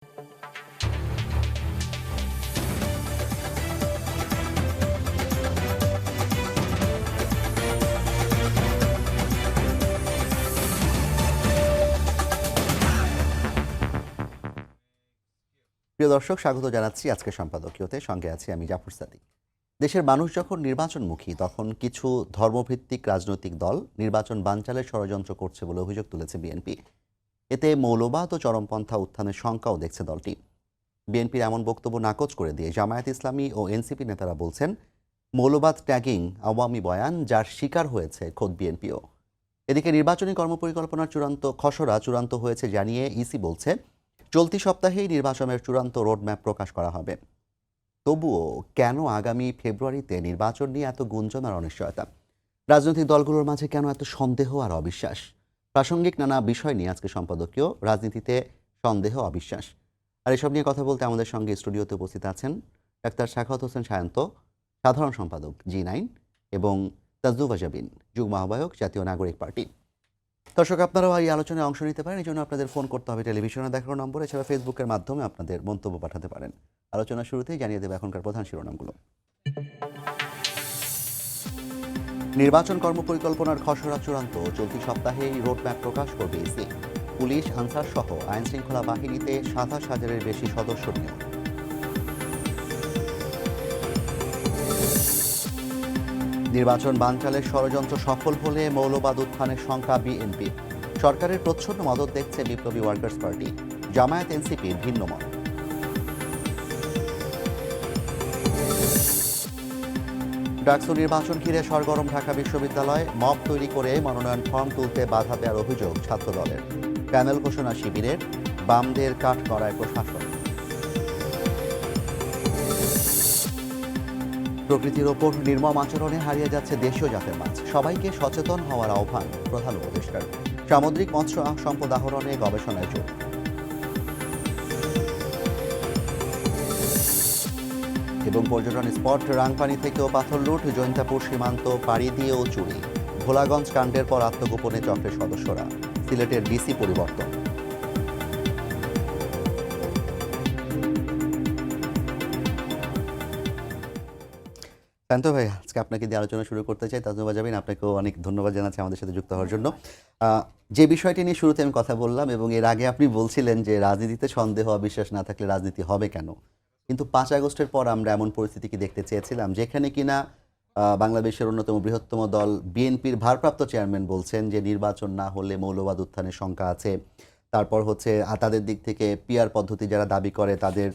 প্রিয় দর্শক, স্বাগত জানাচ্ছি আজকে সম্পাদকীয়তে। সঙ্গে আছি আমি জাফর সাদিক। দেশের মানুষ যখন নির্বাচনমুখী, তখন কিছু ধর্মভিত্তিক রাজনৈতিক দল নির্বাচন বানচালের ষড়যন্ত্র করছে বলে অভিযোগ তুলেছে বিএনপি। এতে মৌলবাদ ও চরমপন্থা উত্থানের শঙ্কাও দেখছে দলটি। বিএনপির এমন বক্তব্য নাকচ করে দিয়ে জামায়াত ইসলামী ও এনসিপি নেতারা বলছেন, মৌলবাদ ট্যাগিং আওয়ামী বয়ান, যার শিকার হয়েছে খোদ বিএনপিও। এদিকে নির্বাচনী কর্মপরিকল্পনার খসড়া চূড়ান্ত হয়েছে জানিয়ে ইসি বলছে, চলতি সপ্তাহেই নির্বাচনের চূড়ান্ত রোডম্যাপ প্রকাশ করা হবে। তবুও কেন আগামী ফেব্রুয়ারিতে নির্বাচন নিয়ে এত গুঞ্জন আর অনিশ্চয়তা? রাজনৈতিক দলগুলোর মাঝে কেন এত সন্দেহ আর অবিশ্বাস? প্রাসঙ্গিক নানা বিষয় নিয়ে আজকে সম্পাদকীয় রাজনীতিতে সন্দেহ অবিশ্বাস। আর এসব নিয়ে কথা বলতে আমাদের সঙ্গে স্টুডিওতে উপস্থিত আছেন ডাক্তার সাখাওয়াত হোসেন সায়ন্ত, সাধারণ সম্পাদক G9, এবং তাজদুবা জাবিন, যুগ্ম আহ্বায়ক, জাতীয় নাগরিক পার্টি। দর্শক, আপনারাও এই আলোচনায় অংশ নিতে পারেন। এই জন্য আপনাদের ফোন করতে হবে টেলিভিশনে দেখানো নম্বরে, এছাড়া ফেসবুকের মাধ্যমে আপনাদের মন্তব্য পাঠাতে পারেন। আলোচনা শুরুতেই জানিয়ে দেবে এখনকার প্রধান শিরোনামগুলো। নির্বাচন কর্মপরিকল্পনার খসড়া চূড়ান্ত, চলতি সপ্তাহেই রোডম্যাপ প্রকাশ করবে ইসি। পুলিশ, আনসার সহ আইন শৃঙ্খলা বাহিনীতে 27,000-এর বেশি সদস্য নিয়োগ। নির্বাচন বানচালের ষড়যন্ত্র সফল হলে মৌলবাদ উত্থানের শঙ্কা বিএনপি। সরকারের প্রচ্ছন্ন মদত দেখছে বিপ্লবী ওয়ার্কার্স পার্টি। জামায়াত এনসিপির ভিন্ন মত। ডাকসু নির্বাচন ঘিরে সরগরম ঢাকা বিশ্ববিদ্যালয়। মব তৈরি করে মনোনয়ন ফর্ম তুলতে বাধা দেওয়ার অভিযোগ ছাত্রদলের। প্যানেল ঘোষণা শিবিরের, বামদের কাঠগড়ায় প্রশাসন। প্রকৃতির ওপর নির্মম আচরণে হারিয়ে যাচ্ছে দেশীয় জাতের মাছ। সবাইকে সচেতন হওয়ার আহ্বান প্রধান উপদেষ্টার। সামুদ্রিক মৎস্য সম্পদ আহরণে গবেষণায় জোর। এবং পর্যটন স্পট রাংপানি থেকেও পাথর লুট, জৈন্তাপুর সীমান্ত পাড়ি দিয়েও চুরি। ভোলাগঞ্জ কাণ্ডের পর আত্মগোপনে চক্রের সদস্যরা। সিলেটের ডিসি পরিবর্তন। শান্ত ভাই, আজকে আপনাকে দিয়ে আলোচনা শুরু করতে চাই। তাজদুবা জাবিন, আপনাকেও অনেক ধন্যবাদ জানাচ্ছি আমাদের সাথে যুক্ত হওয়ার জন্য। যে বিষয়টি নিয়ে শুরুতে আমি কথা বললাম, এবং এর আগে আপনি বলছিলেন যে রাজনীতিতে সন্দেহ অবিশ্বাস না থাকলে রাজনীতি হবে কেন। কিন্তু 5 আগস্টের পর আমরা এমন পরিস্থিতি কি দেখতে চেয়েছিলাম, যেখানে কিনা বাংলাদেশের অন্যতম বৃহত্তম দল বিএনপির ভারপ্রাপ্ত চেয়ারম্যান বলছেন যে নির্বাচন না হলে মৌলবাদ উত্থানের শঙ্কা আছে। তারপর হচ্ছে তাদের দিক থেকে পিআর পদ্ধতি যারা দাবি করে, তাদের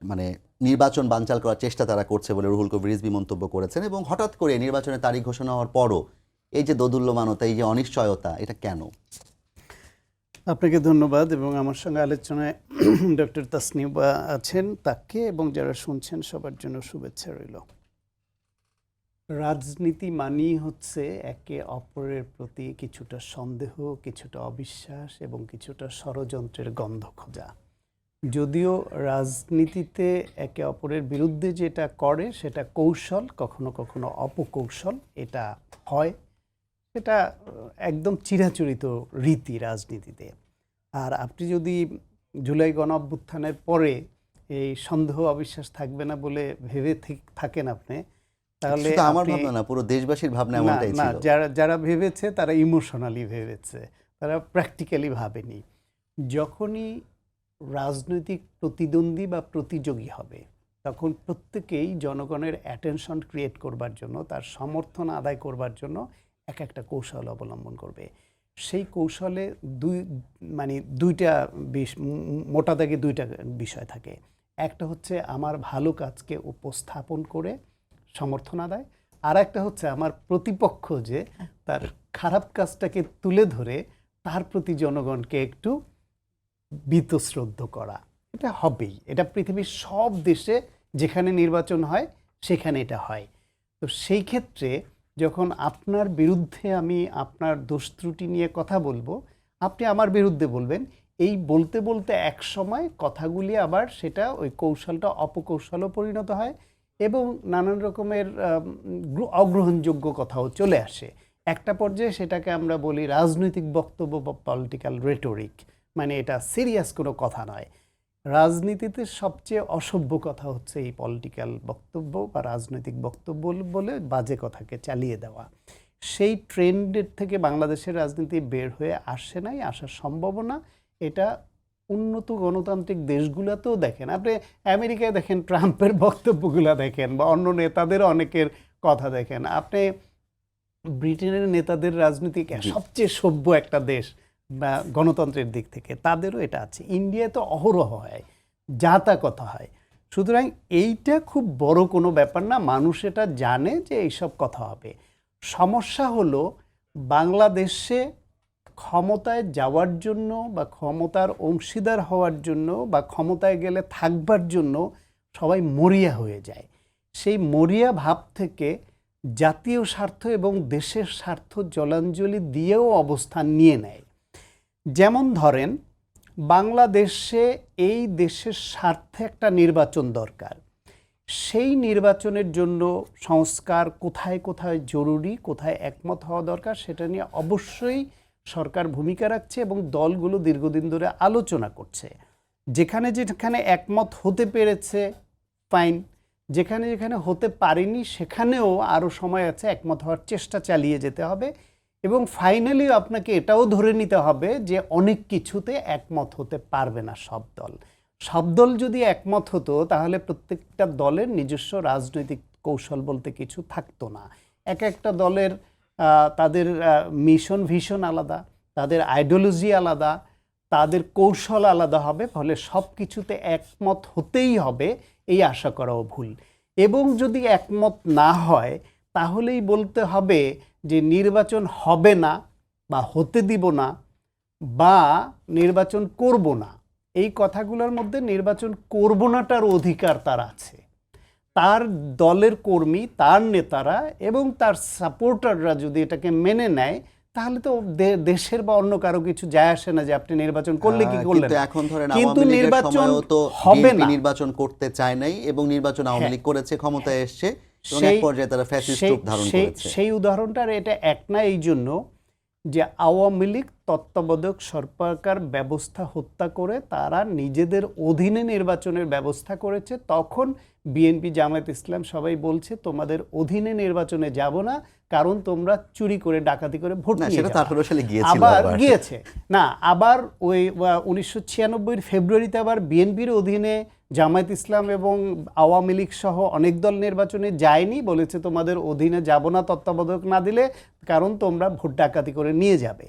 মানে নির্বাচন বানচাল করার চেষ্টা তারা করছে বলে রুহুল কবির রিজভী মন্তব্য করেছেন। এবং হঠাৎ করে নির্বাচনের তারিখ ঘোষণা হওয়ার পরও এই যে দোদুল্যমানতা, এই যে অনিশ্চয়তা, এটা কেন? আপনাকে ধন্যবাদ, এবং আমার সঙ্গে আলোচনায় ডক্টর তাসনিবা আছেন, তাকে এবং যারা শুনছেন সবার জন্য শুভেচ্ছা রইল। রাজনীতি মানেই হচ্ছে একে অপরের প্রতি কিছুটা সন্দেহ, কিছুটা অবিশ্বাস এবং কিছুটা ষড়যন্ত্রের গন্ধ খোঁজা। যদিও রাজনীতিতে একে অপরের বিরুদ্ধে যেটা করে সেটা কৌশল, কখনো কখনো অপকৌশল, এটা হয়। এটা একদম চিরাচরিত রীতি রাজনীতিতে। আর আপনি যদি জুলাই গণঅভ্যুত্থানের পরে এই সন্দেহ অবিশ্বাস থাকবে না বলে ভেবে থাকেন আপনি, তাহলে আমার ভাবনা না, পুরো দেশবাসীর ভাবনা এমনটাই ছিল। যারা ভেবেছে তারা ইমোশনালি ভেবেছে, তারা প্র্যাকটিক্যালি ভাবেনি। যখনই রাজনৈতিক প্রতিদ্বন্দ্বী বা প্রতিযোগী হবে, তখন প্রত্যেকেই জনগণের অ্যাটেনশন ক্রিয়েট করবার জন্য, তার সমর্থন আদায় করবার জন্য একটা কৌশল অবলম্বন করবে। সেই কৌশলে মোটা দাগে দুইটা বিষয় থাকে। একটা হচ্ছে আমার ভালো কাজকে উপস্থাপন করে সমর্থন আদায়, আর একটা হচ্ছে আমার প্রতিপক্ষ যে তার খারাপ কাজটাকে তুলে ধরে তার প্রতি জনগণকে একটু বীতশ্রদ্ধ করা। এটা হবেই, এটা পৃথিবীর সব দেশে যেখানে নির্বাচন হয় সেখানে এটা হয়। তো সেই ক্ষেত্রে যখন আপনার বিরুদ্ধে আমি আপনার দোষ ত্রুটি নিয়ে কথা বলবো, আপনি আমার বিরুদ্ধে বলবেন, এই বলতে বলতে এক সময় কথাগুলি আবার সেটা ওই কৌশলটা অপকৌশলও পরিণত হয় এবং নানান রকমের অগ্রহণযোগ্য কথাও চলে আসে। একটা পর্যায়ে সেটাকে আমরা বলি রাজনৈতিক বক্তব্য বা পলিটিক্যাল রেটোরিক, মানে এটা সিরিয়াস কোনো কথা নয়। রাজনীতিতে সবচেয়ে অসভ্য কথা হচ্ছে এই পলিটিক্যাল বক্তব্য বা রাজনৈতিক বক্তব্য বলে বাজে কথাকে চালিয়ে দেওয়া। সেই ট্রেন্ডের থেকে বাংলাদেশের রাজনীতি বের হয়ে আসে নাই, আসার সম্ভাবনা। এটা উন্নত গণতান্ত্রিক দেশগুলোতেও দেখেন, আপনি আমেরিকায় দেখেন ট্রাম্পের বক্তব্যগুলো দেখেন, বা অন্য নেতাদের অনেকের কথা দেখেন, আপনি ব্রিটেনের নেতাদের রাজনীতি সবচেয়ে সভ্য একটা দেশ বা গণতন্ত্রের দিক থেকে, তাদেরও এটা আছে। ইন্ডিয়ায় তো অহরহ হয়, যা তা কথা হয়। সুতরাং এইটা খুব বড় কোনো ব্যাপার না, মানুষ এটা জানে যে এইসব কথা হবে। সমস্যা হলো বাংলাদেশে ক্ষমতায় যাওয়ার জন্য বা ক্ষমতার অংশীদার হওয়ার জন্য বা ক্ষমতায় গেলে থাকবার জন্য সবাই মরিয়া হয়ে যায়। সেই মরিয়া ভাব থেকে জাতীয় স্বার্থ এবং দেশের স্বার্থ জলাঞ্জলি দিয়েও অবস্থান নিয়ে নেয়। যেমন ধরেন, বাংলাদেশে এই দেশের স্বার্থে একটা নির্বাচন দরকার। সেই নির্বাচনের জন্য সংস্কার কোথায় কোথায় জরুরি, কোথায় একমত হওয়া দরকার, সেটা নিয়ে অবশ্যই সরকার ভূমিকা রাখছে এবং দলগুলো দীর্ঘদিন ধরে আলোচনা করছে। যেখানে যেখানে একমত হতে পেরেছে ফাইন, যেখানে যেখানে হতে পারেনি সেখানেও আরও সময় আছে, একমত হওয়ার চেষ্টা চালিয়ে যেতে হবে। এবং ফাইনালি আপনাকে এটাও ধরে নিতে হবে যে অনেক কিছুতে একমত হতে পারবে না সব দল। সব দল যদি একমত হতো তাহলে প্রত্যেকটা দলের নিজস্ব রাজনৈতিক কৌশল বলতে কিছু থাকতো না। এক একটা দলের তাদের মিশন ভিশন আলাদা, তাদের আইডিওলজি আলাদা, তাদের কৌশল আলাদা হবে, ফলে সব কিছুতে একমত হতেই হবে এই আশা করাও ভুল। এবং যদি একমত না হয় তাহলেই বলতে হবে যে নির্বাচন হবে না বা হতে দিব না বা নির্বাচন করব না। এই কথাগুলোর মধ্যে নির্বাচন করব নাটার অধিকার তার আছে। তার দলের কর্মী, তার নেতারা এবং তার সাপোর্টাররা যদি এটাকে মেনে নেয় তাহলে তো দেশের বা অন্য কারো কিছু যায় আসে না যে আপনি নির্বাচন করলে কি করলেন। কিন্তু এখন ধরেন কিন্তু আওয়ামী লীগের নির্বাচন সময়ও তো হবে বিএনপি না, নির্বাচন করতে চায় নাই এবং নির্বাচন আওয়ামী লীগ করেছে, ক্ষমতায় এসেছে এবং এক পর্যায়ে তারা ফ্যাসিস্ট রূপ ধারণ করেছে। সেই উদাহরণটার এটা এক না, এই জন্য যে আওয়ামী লীগ তত্ত্বাবধায়ক সরকার ব্যবস্থা হত্যা করে তারা নিজেদের অধীনে নির্বাচনের ব্যবস্থা করেছে। তখন বিএনপি, জামায়াত ইসলাম সবাই বলছে তোমাদের অধীনে নির্বাচনে যাব না, কারণ তোমরা চুরি করে ডাকাতি করে ভোট নিয়ে সেটা তো 18 সালে গিয়েছিল, আবার গিয়েছে না। আবার ওই 1996 ফেব্রুয়ারিতে আবার বিএনপির অধীনে জামায়াত ইসলাম এবং আওয়ামী লীগ সহ অনেক দল নির্বাচনে যায়নি, বলেছে তোমাদের অধীনে যাব না তত্ত্বাবধায়ক না দিলে, কারণ তোমরা ভোট ডাকাতি করে নিয়ে যাবে।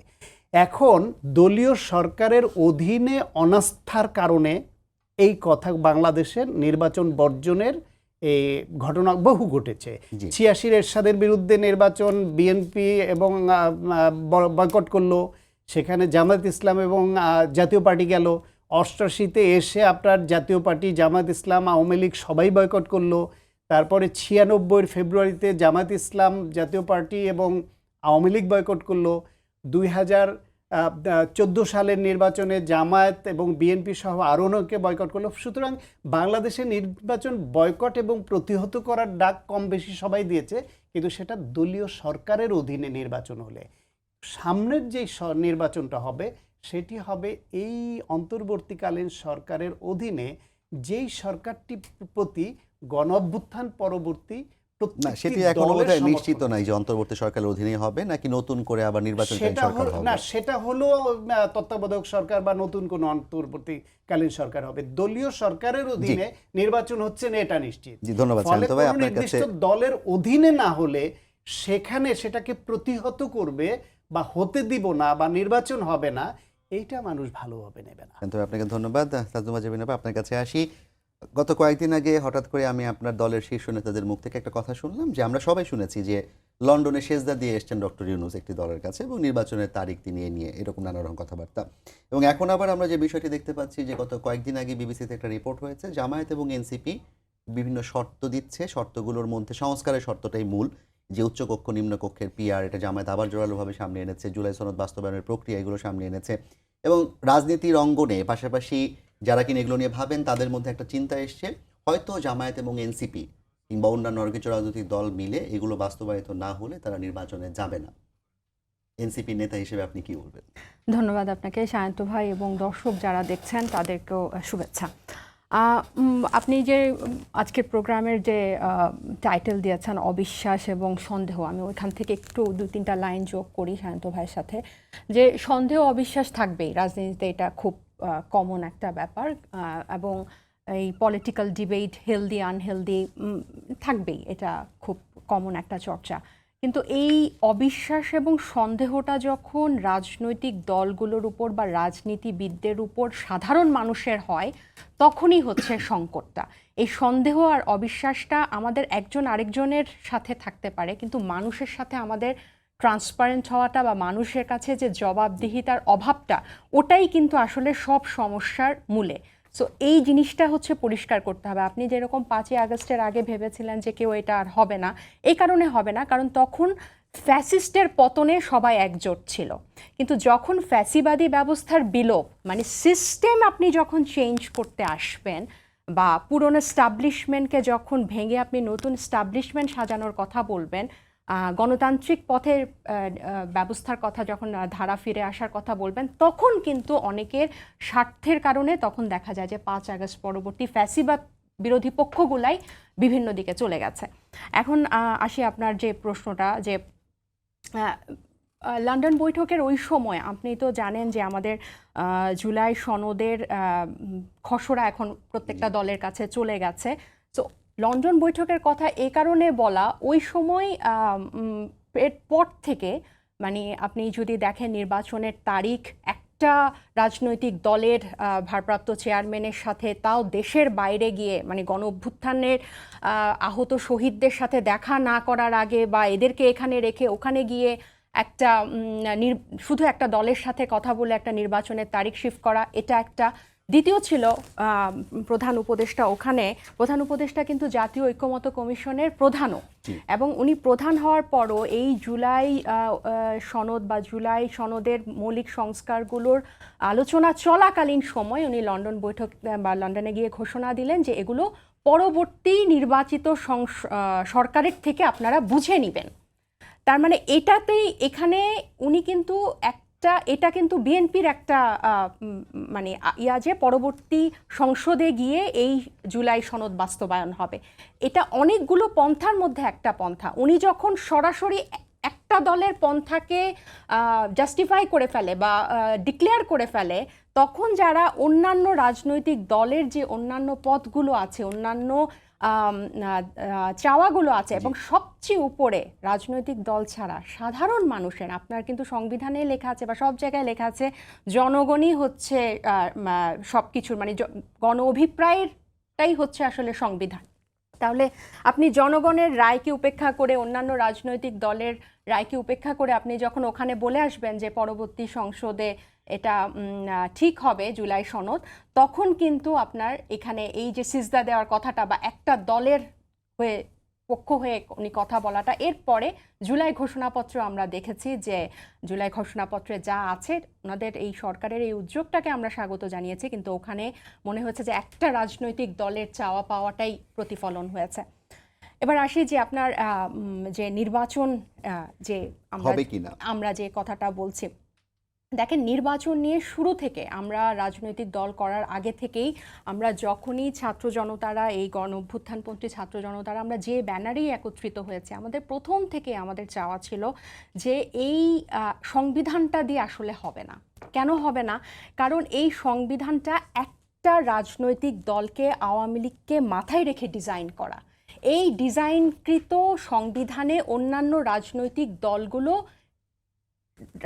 এখন দলীয় সরকারের অধীনে অনাস্থার কারণে এই কথা বাংলাদেশের নির্বাচন বর্জনের এই ঘটনা বহু ঘটেছে। 86 এরশাদের বিরুদ্ধে নির্বাচন বিএনপি এবং বয়কট করলো, সেখানে জামায়াত ইসলাম এবং জাতীয় পার্টি গেল। 88-তে এসে আপনার জাতীয় পার্টি, জামায়াত ইসলাম, আওয়ামী লীগ সবাই বয়কট করলো। তারপরে 96 ফেব্রুয়ারিতে জামায়াত ইসলাম, জাতীয় পার্টি এবং আওয়ামী লীগ বয়কট করলো। 2014 সালের নির্বাচনে জামায়াত এবং বিএনপি সহ আরও অনেকে বয়কট করলো। সুতরাং বাংলাদেশে নির্বাচন বয়কট এবং প্রতিহত করার ডাক কম বেশি সবাই দিয়েছে, কিন্তু সেটা দলীয় সরকারের অধীনে নির্বাচন হলে। সামনের যে নির্বাচনটা হবে সেটি হবে এই অন্তর্বর্তীকালীন সরকারের অধীনে, যেই সরকারটি প্রতি গণ অভ্যুত্থান পরবর্তী না, সেটি এখনো বোধহয় নিশ্চিত নাই যে অন্তর্বর্তী সরকারের অধীনেই হবে নাকি নতুন করে আবার নির্বাচনকালীন সরকার হবে। না, সেটা হলো তত্ত্বাবধায়ক সরকার বা নতুন কোন অন্তর্বর্তীকালীন সরকার হবে। দলীয় সরকারের অধীনে নির্বাচন হচ্ছে না এটা নিশ্চিত। জি, ধন্যবাদ শান্ত ভাই। আপনার কাছে নির্দিষ্ট দলের অধীনে না হলে সেখানে সেটাকে প্রতিহত করবে বা হতে দিব না বা নির্বাচন হবে না, এইটা মানুষ ভালোভাবে নেবে না। শান্ত ভাই, আপনাকে ধন্যবাদ। তাজুমা জাবিন আপা, আপনার কাছে আসি। গত কয়েকদিন আগে হঠাৎ করে আমি আপনার দলের শীর্ষ নেতাদের মুখ থেকে একটা কথা শুনলাম যে আমরা সবাই শুনেছি যে লন্ডনে সেজদা দিয়ে এসছেন ডক্টর ইউনূস একটি দলের কাছে এবং নির্বাচনের তারিখ তিনি নিয়ে এরকম নানা রকম কথাবার্তা। এবং এখন আবার আমরা যে বিষয়টি দেখতে পাচ্ছি যে গত কয়েকদিন আগে বিবিসিতে একটা রিপোর্ট হয়েছে, জামায়াত এবং এনসিপি বিভিন্ন শর্ত দিচ্ছে, শর্তগুলোর মধ্যে সংস্কারের শর্তটাই মূল, যে উচ্চকক্ষ নিম্নকক্ষের পিআর, এটা জামায়াত আবার জোরালোভাবে সামনে এনেছে, জুলাই সনদ বাস্তবায়নের প্রক্রিয়া এগুলো সামনে এনেছে। এবং রাজনীতির অঙ্গনে পাশাপাশি যারা কিনা এগুলো নিয়ে ভাবেন তাদের মধ্যে একটা চিন্তা এসছে, হয়তো জামায়াত এবং এনসিপি কিংবা অন্যান্য কিছু রাজনৈতিক দল মিলে এগুলো বাস্তবায়িত না হলে তারা নির্বাচনে যাবে না। এনসিপি নেতা হিসেবে আপনি কি বলবেন? ধন্যবাদ আপনাকে সায়ন্ত ভাই এবং দর্শক যারা দেখছেন তাদেরকেও শুভেচ্ছা। আপনি যে আজকের প্রোগ্রামের যে টাইটেল দিয়েছেন অবিশ্বাস এবং সন্দেহ, আমি ওইখান থেকে একটু 2-3টা লাইন যোগ করি সায়ন্ত ভাইয়ের সাথে, যে সন্দেহ অবিশ্বাস থাকবেই রাজনীতিতে, এটা খুব কমন একটা ব্যাপার, এবং এই পলিটিক্যাল ডিবেট হেলদি আনহেলদি থাকবেই, এটা খুব কমন একটা চর্চা। কিন্তু এই অবিশ্বাস এবং সন্দেহটা যখন রাজনৈতিক দলগুলোর উপর বা রাজনীতিবিদদের উপর সাধারণ মানুষের হয়, তখনই হচ্ছে সংকটটা। এই সন্দেহ আর অবিশ্বাসটা আমাদের একজন আরেকজনের সাথে থাকতে পারে, কিন্তু মানুষের সাথে আমাদের ট্রান্সপারেন্ট হওয়াটা বা মানুষের কাছে যে জবাবদিহিতার অভাবটা, ওটাই কিন্তু আসলে সব সমস্যার মূলে। সো এই জিনিসটা হচ্ছে পরিষ্কার করতে হবে। আপনি যেরকম 5ই আগস্টের আগে ভেবেছিলেন যে কেউ এটা আর হবে না, এই কারণে হবে না কারণ তখন ফ্যাসিস্টের পতনে সবাই একজোট ছিল। কিন্তু যখন ফ্যাসিবাদী ব্যবস্থার বিলোপ, মানে সিস্টেম আপনি যখন চেঞ্জ করতে আসবেন বা পুরনো স্টাবলিশমেন্টকে যখন ভেঙে আপনি নতুন স্টাবলিশমেন্ট সাজানোর কথা বলবেন, গণতান্ত্রিক পথের ব্যবস্থার কথা যখন ধারা ফিরে আসার কথা বলবেন, তখন কিন্তু অনেকের স্বার্থের কারণে তখন দেখা যায় যে 5 আগস্ট পরবর্তী ফ্যাসিবাদ বিরোধী পক্ষগুলাই বিভিন্ন দিকে চলে গেছে। এখন আসি আপনার যে প্রশ্নটা, যে লন্ডন বৈঠকের ওই সময় আপনি তো জানেন যে আমাদের জুলাই সনদের খসড়া এখন প্রত্যেকটা দলের কাছে চলে গেছে। তো লন্ডন বৈঠকের কথা এ কারণে বলা, ওই সময় এর পর থেকে, মানে আপনি যদি দেখেন নির্বাচনের তারিখ, একটা রাজনৈতিক দলের ভারপ্রাপ্ত চেয়ারম্যানের সাথে, তাও দেশের বাইরে গিয়ে, মানে গণ অভ্যুত্থানের আহত শহীদদের সাথে দেখা না করার আগে বা এদেরকে এখানে রেখে ওখানে গিয়ে একটা শুধু একটা দলের সাথে কথা বলে একটা নির্বাচনের তারিখ শিফট করা, এটা একটা। দ্বিতীয় ছিল প্রধান উপদেষ্টা ওখানে, প্রধান উপদেষ্টা কিন্তু জাতীয় ঐক্যমত্য কমিশনের প্রধানও, এবং উনি প্রধান হওয়ার পরও এই জুলাই সনদ বা জুলাই সনদের মৌলিক সংস্কারগুলোর আলোচনা চলাকালীন সময় উনি লন্ডন বৈঠক বা লন্ডনে গিয়ে ঘোষণা দিলেন যে এগুলো পরবর্তী নির্বাচিত সরকারের থেকে আপনারা বুঝে নেবেন। তার মানে এটাতেই, এখানে উনি কিন্তু এটা কিন্তু বিএনপির একটা মানে যে পরবর্তী সংসদে গিয়ে এই জুলাই সনদ বাস্তবায়ন হবে, এটা অনেকগুলো পন্থার মধ্যে একটা পন্থা। উনি যখন সরাসরি একটা দলের পন্থাকে জাস্টিফাই করে ফেলে বা ডিক্লেয়ার করে ফেলে, তখন যারা অন্যান্য রাজনৈতিক দলের যে অন্যান্য পথগুলো আছে, অন্যান্য চাওয়াগুলো আছে, এবং সবচেয়ে উপরে রাজনৈতিক দল ছাড়া সাধারণ মানুষের, আপনার কিন্তু সংবিধানে লেখা আছে বা সব জায়গায় লেখা আছে জনগণই হচ্ছে সব কিছুর, মানে গণ অভিপ্রায়টাই হচ্ছে আসলে সংবিধান। তাহলে আপনি জনগণের রায়কে উপেক্ষা করে, অন্যান্য রাজনৈতিক দলের রায়কে উপেক্ষা করে আপনি যখন ওখানে বলে আসবেন যে পরবর্তী সংসদে এটা ঠিক হবে জুলাই সনদ, তখন কিন্তু আপনার এখানে এই যে সিজদা দেওয়ার কথাটা বা একটা দলের পক্ষ হয়ে উনি কথা বলাটা, এরপরে জুলাই ঘোষণাপত্র আমরা দেখেছি যে জুলাই ঘোষণাপত্রে যা আছে, ওনাদের এই সরকারের এই উদ্যোগটাকে আমরা স্বাগত জানিয়েছি, কিন্তু ওখানে মনে হয়েছে যে একটা রাজনৈতিক দলের চাওয়া পাওয়াটাই প্রতিফলন হয়েছে। এবার আসি যে আপনার যে নির্বাচন, যে আমরা যে কথাটা বলছি, দেখেন নির্বাচন নিয়ে শুরু থেকে, আমরা রাজনৈতিক দল করার আগে থেকেই, আমরা যখনই ছাত্র জনতারা, এই গণ অভ্যুত্থানপন্থী ছাত্র জনতারা আমরা যে ব্যানারেই একত্রিত হয়েছে, আমাদের প্রথম থেকে আমাদের চাওয়া ছিল যে এই সংবিধানটা দিয়ে আসলে হবে না। কেন হবে না? কারণ এই সংবিধানটা একটা রাজনৈতিক দলকে, আওয়ামী লীগকে মাথায় রেখে ডিজাইন করা। এই ডিজাইনকৃত সংবিধানে অন্যান্য রাজনৈতিক দলগুলো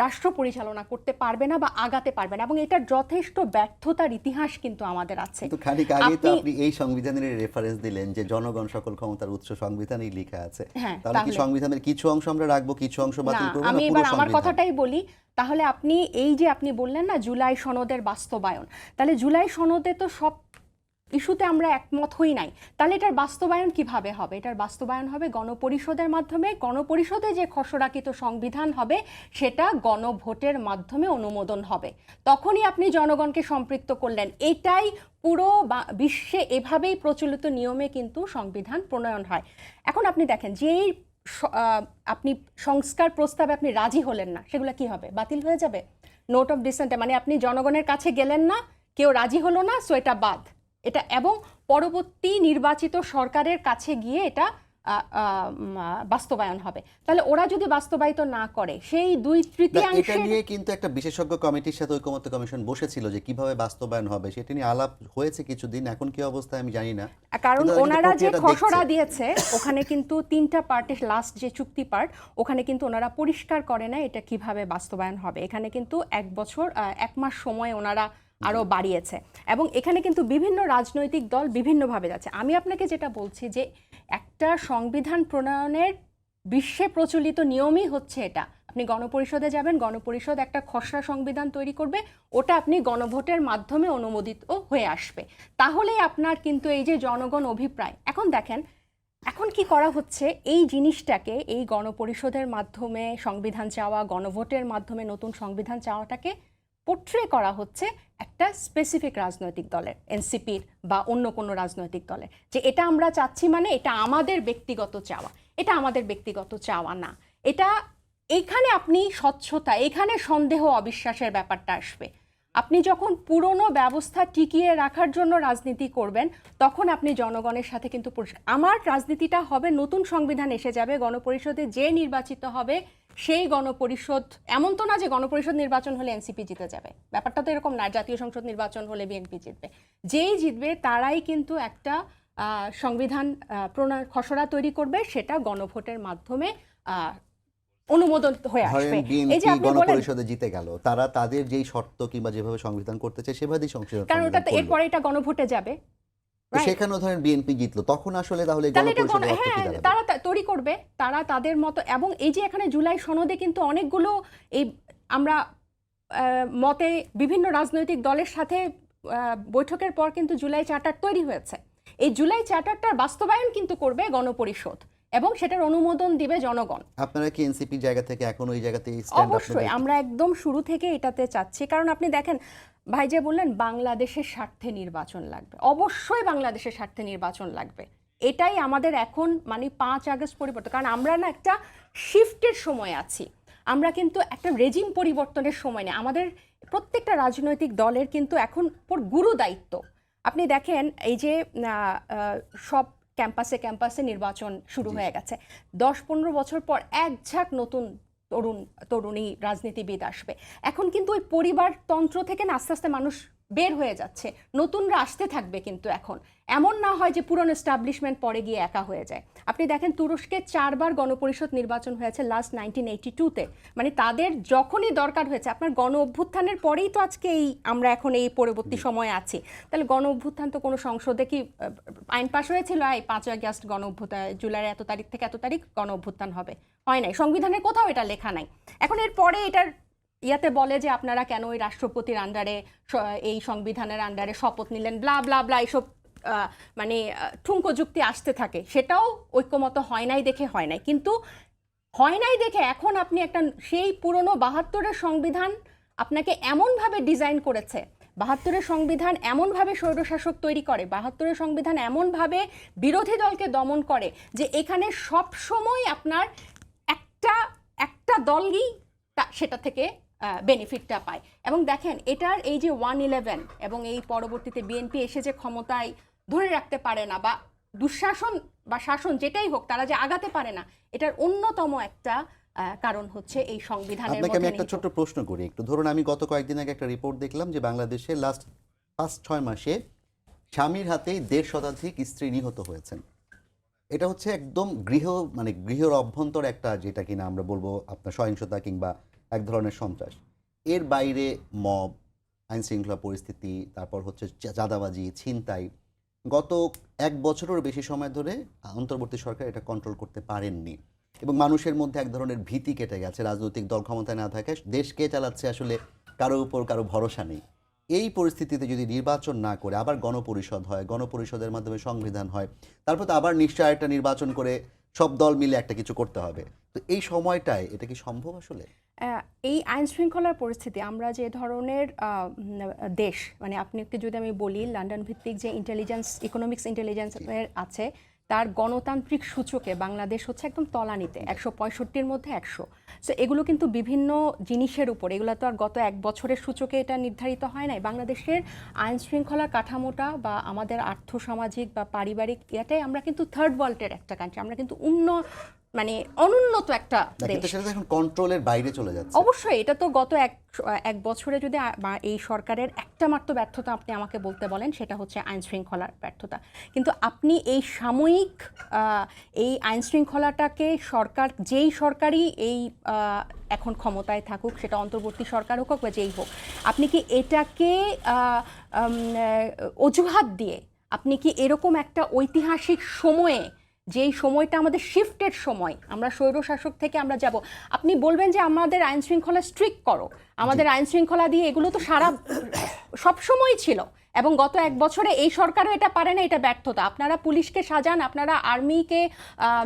রাষ্ট্র পরিচালনা করতে পারবে না বা আগাতে পারবে না, এবং এটার যথেষ্ট ব্যর্থতার ইতিহাস কিন্তু আমাদের আছে। তো খানিক আগে তো আপনি এই সংবিধানের রেফারেন্স দিলেন যে জনগণ সকল ক্ষমতার উৎস সংবিধানেই লেখা আছে। তাহলে কি সংবিধানের কিছু অংশ আমরা রাখবো, কিছু অংশ বাতিল করব? আমি এবার আমার কথাটাই বলি। তাহলে আপনি এই যে আপনি বললেন না জুলাই সনদের বাস্তবায়ন, তাহলে জুলাই সনদে তো সব ইস্যুতে আমরা একমত হই নাই, তাহলে এটার বাস্তবায়ন কিভাবে হবে? এটার বাস্তবায়ন হবে গণপরিষদের মাধ্যমে। গণপরিষদে যে খসড়াকৃত সংবিধান হবে সেটা গণভোটের মাধ্যমে অনুমোদন হবে, তখনই আপনি জনগণকে সম্পৃক্ত করলেন। এটাই পুরো বিশ্বে এভাবেই প্রচলিত নিয়মে কিন্তু সংবিধান প্রণয়ন হয়। এখন আপনি দেখেন যে আপনি সংস্কার প্রস্তাবে আপনি রাজি হলেন না, সেগুলো কি হবে? বাতিল হয়ে যাবে? নোট অফ ডিসেন্টে মানে আপনি জনগণের কাছে গেলেন না, কেউ রাজি হলো না, সো এটা বাদ। এটা এবং পরবর্তী নির্বাচিত সরকারের কাছে গিয়ে এটা বাস্তবায়ন হবে। তাহলে ওরা যদি বাস্তবায়িত না করে সেই এটা 2/3 নিয়ে কিন্তু একটা বিশেষজ্ঞ কমিটির সাথে ঐকমত্য কমিশন বসেছিল যে কিভাবে বাস্তবায়ন হবে, সেটা নিয়ে আলাপ হয়েছে কিছুদিন। এখন কি অবস্থা আমি জানি না, কারণ কিন্তু তারা কিন্তু ওনারা যে প্রক্রিয়াটা খসড়া দেখছে। দিয়েছে ওখানে কিন্তু 3টা পার্টের লাস্ট যে চুক্তি পার্ট, ওখানে কিন্তু ওনারা পরিষ্কার করে না এটা কিভাবে বাস্তবায়ন হবে। এখানে কিন্তু 1 বছর 1 মাস সময় ওনারা আরো বাড়িয়েছে এবং এখানে কিন্তু বিভিন্ন রাজনৈতিক দল বিভিন্নভাবে যাচ্ছে। আমি আপনাকে যেটা বলছি যে একটা সংবিধান প্রণয়নের বিশ্বে প্রচলিত নিয়মই হচ্ছে এটা, আপনি গণপরিষদে যাবেন, গণপরিষদ একটা খসড়া সংবিধান তৈরি করবে, ওটা আপনি গণভোটের মাধ্যমে অনুমোদিত হয়ে আসবে। তাহলেই আপনার কিন্তু এই যে জনগণ অভিপ্রায়, এখন দেখেন এখন কি করা হচ্ছে, এই জিনিসটাকে এই গণপরিষদের মাধ্যমে সংবিধান চাওয়া, গণভোটের মাধ্যমে নতুন সংবিধান চাওয়াটাকে পোট্রে করা হচ্ছে একটা স্পেসিফিক রাজনৈতিক দলের, এনসিপির বা অন্য কোনো রাজনৈতিক দলের, যে এটা আমরা চাচ্ছি মানে এটা আমাদের ব্যক্তিগত চাওয়া। এটা আমাদের ব্যক্তিগত চাওয়া না, এটা এইখানে আপনি স্বচ্ছতা, এখানে সন্দেহ অবিশ্বাসের ব্যাপারটা আসবে। আপনি যখন পুরনো ব্যবস্থা টিকিয়ে রাখার জন্য রাজনীতি করবেন তখন আপনি জনগণের সাথে কিন্তু আমার রাজনীতিটা হবে, নতুন সংবিধান এসে যাবে, গণপরিষদে যে নির্বাচিত হবে সেই গণপরিষদ, এমন তো না যে গণপরিষদ নির্বাচন হলে এনসিপি জিতে যাবে, ব্যাপারটা তো এরকম না। জাতীয় সংসদ নির্বাচন হলে বিএনপি জিতবে, যেই জিতবে তারাই কিন্তু একটা সংবিধান প্রণয়ন খসড়া তৈরি করবে, সেটা গণভোটের মাধ্যমে অনুমোদন হয়ে আসবে। এই যে আপনি বলেন গণপরিষদে জিতে গেল, তারা তাদের যেই শর্ত কিংবা যেভাবে সংবিধান করতে চায় সেভাবেই সংবিধান কারণ ওটা এরপরে এটা গণভোটে যাবে, সেখানেও ধরেন বিএনপি জিতলো, তখন আসলে তাহলে গণপরিষদের অর্থ কি দাঁড়াবে? তারা তৈরি করবে, তারা তাদের মতো। এবং এই যে এখানে জুলাই সনদে কিন্তু অনেকগুলো এই আমরা মতে বিভিন্ন রাজনৈতিক দলের সাথে বৈঠকের পর কিন্তু জুলাই চার্টার তৈরি হয়েছে। এই জুলাই চার্টারটার বাস্তবায়ন কিন্তু করবে গণপরিষদ এবং সেটার অনুমোদন দিবে জনগণ। আপনারা কি এনসিপি জায়গা থেকে এখন ওই জায়গাতেই স্ট্যান্ড আপ? অবশ্যই আমরা একদম শুরু থেকে এটাতে চাচ্ছি, কারণ আপনি দেখেন ভাই যে বললেন বাংলাদেশের স্বার্থে নির্বাচন লাগবে, অবশ্যই বাংলাদেশের স্বার্থে নির্বাচন লাগবে। এটাই আমাদের এখন মানে 5 আগস্ট পরিবর্তন, কারণ আমরা না একটা শিফটের সময় আছি, আমরা কিন্তু একটা রেজিম পরিবর্তনের সময় নেই। আমাদের প্রত্যেকটা রাজনৈতিক দলের কিন্তু এখন গুরু দায়িত্ব। আপনি দেখেন এই যে সব ক্যাম্পাসে ক্যাম্পাসে নির্বাচন শুরু হয়ে গেছে, 10-15 বছর পর এক ঝাঁক নতুন তরুণী রাজনীতিবিদ আসবে। এখন কিন্তু ওই পরিবারতন্ত্র থেকে না আস্তে আস্তে মানুষ বের হয়ে যাচ্ছে, নতুনরা আসতে থাকবে। কিন্তু এখন এমন না হয় যে পুরনো এস্টাবলিশমেন্ট পরে গিয়ে একা হয়ে যায়। আপনি দেখেন তুরস্কে 4 বার গণপরিষদ নির্বাচন হয়েছে লাস্ট 1982-তে, মানে তাদের যখনই দরকার হয়েছে, আপনার গণ অভ্যুত্থানের পরেই তো আজকে এই আমরা এখন এই পরবর্তী সময়ে আছি। তাহলে গণ অভ্যুত্থান তো কোনো সংসদে কি আইন পাশ হয়েছিল 5 আগস্ট গণ অভ্যুত্থান, জুলাইয়ের এত তারিখ থেকে এত তারিখ গণ অভ্যুত্থান হবে? হয় নাই, সংবিধানের কোথাও এটা লেখা নাই। এখন এর পরে এটার ইয়াতে বলে যে আপনারা কেন ওই রাষ্ট্রপতির আন্ডারে এই সংবিধানের আন্ডারে শপথ নিলেন, ব্লা ব্লা ব্লা, এইসব মানে ঠুনকো যুক্তি আসতে থাকে। সেটাও ঐক্যমত হয় নাই দেখে হয় নাই, কিন্তু হয় নাই দেখে এখন আপনি একটা সেই পুরনো 72-এর সংবিধান আপনাকে এমনভাবে ডিজাইন করেছে, 72-এর সংবিধান এমনভাবে স্বৈরশাসক তৈরি করে, 72-এর সংবিধান এমনভাবে বিরোধী দলকে দমন করে যে এখানে সব সময় আপনার একটা দলই সেটা থেকে বেনিফিটটা পায়। এবং দেখেন এটার এই যে 111 এবং এই পরবর্তীতে বিএনপি এসে যে ক্ষমতায় ধরে রাখতে পারে না বা দুঃশাসন বা শাসন যেটাই হোক তারা যে আগাতে পারে না, এটার অন্যতম একটা কারণ হচ্ছে এই সংবিধানের আপনাকে আমি মধ্যে একটা ছোট্ট প্রশ্ন করি একটু। ধরুন আমি গত কয়েকদিন আগে একটা রিপোর্ট দেখলাম যে বাংলাদেশে লাস্ট 5-6 মাসে স্বামীর হাতেই 1.5 শতাধিক স্ত্রী নিহত হয়েছেন। এটা হচ্ছে একদম গৃহের অভ্যন্তর একটা, যেটা কিনা আমরা বলবো আপনার সহিংসতা কিংবা এক ধরনের সন্ত্রাস। এর বাইরে মব, আইন শৃঙ্খলা পরিস্থিতি, তারপর হচ্ছে চাঁদাবাজি, ছিনতাই, গত 1 বছরের বেশি সময় ধরে অন্তর্বর্তী সরকার এটা কন্ট্রোল করতে পারেননি এবং মানুষের মধ্যে এক ধরনের ভীতি কেটে গেছে। রাজনৈতিক দল ক্ষমতায় না থাকে, দেশকে চালাচ্ছে আসলে কারো উপর কারো ভরসা নেই। এই পরিস্থিতিতে যদি নির্বাচন না করে আবার গণপরিষদ হয়, গণপরিষদের মাধ্যমে সংবিধান হয়, তারপর তো আবার নিশ্চয় একটা নির্বাচন করে সব দল মিলে একটা কিছু করতে হবে, তো এই সময়টায় এটা কি সম্ভব আসলে? এই আইন শৃঙ্খলার পরিস্থিতি আমরা যে ধরনের দেশ, মানে আপনাকে যদি আমি বলি লন্ডন ভিত্তিক যে ইন্টেলিজেন্স ইকোনমিক্স ইন্টেলিজেন্স আছে তার গণতান্ত্রিক সূচকে বাংলাদেশ হচ্ছে একদম তলানিতে, 165-র মধ্যে 100। সো এগুলো কিন্তু বিভিন্ন জিনিসের উপর, এগুলো তো আর গত এক বছরের সূচকে এটা নির্ধারিত হয় নাই। বাংলাদেশের আইন শৃঙ্খলার কাঠামোটা বা আমাদের আর্থসামাজিক বা পারিবারিক এটাই আমরা কিন্তু থার্ড ওয়ার্ল্ডের একটা কান্ট্রি, আমরা কিন্তু অনুন্নত একটা না, দেশ। কিন্তু সেটা তো এখন কন্ট্রোলের বাইরে চলে যাচ্ছে। অবশ্যই এটা তো গত এক বছরে যদি এই সরকারের একটা মাত্র ব্যর্থতা আপনি আমাকে বলতে বলেন, সেটা হচ্ছে আইন শৃঙ্খলার ব্যর্থতা। কিন্তু আপনি এই সাময়িক এই আইন শৃঙ্খলাটাকে যেই সরকারই এই এখন ক্ষমতায় থাকুক, সেটা অন্তর্বর্তী সরকার হোক বা যেই হোক, আপনি কি এটাকে অজুহাত দিয়ে আপনি কি এরকম একটা ঐতিহাসিক সময়ে, যেই সময়টা আমাদের শিফটের সময়, আমরা স্বৈরশাসক থেকে আমরা যাব, আপনি বলবেন যে আমাদের আইন শৃঙ্খলা স্ট্রিক্ট করো, আমাদের আইন শৃঙ্খলা দিয়ে, এগুলো তো সবসময় ছিল। এবং গত এক বছরে এই সরকারও এটা পারে না, এটা ব্যর্থতা। আপনারা পুলিশকে সাজান, আপনারা আর্মিকে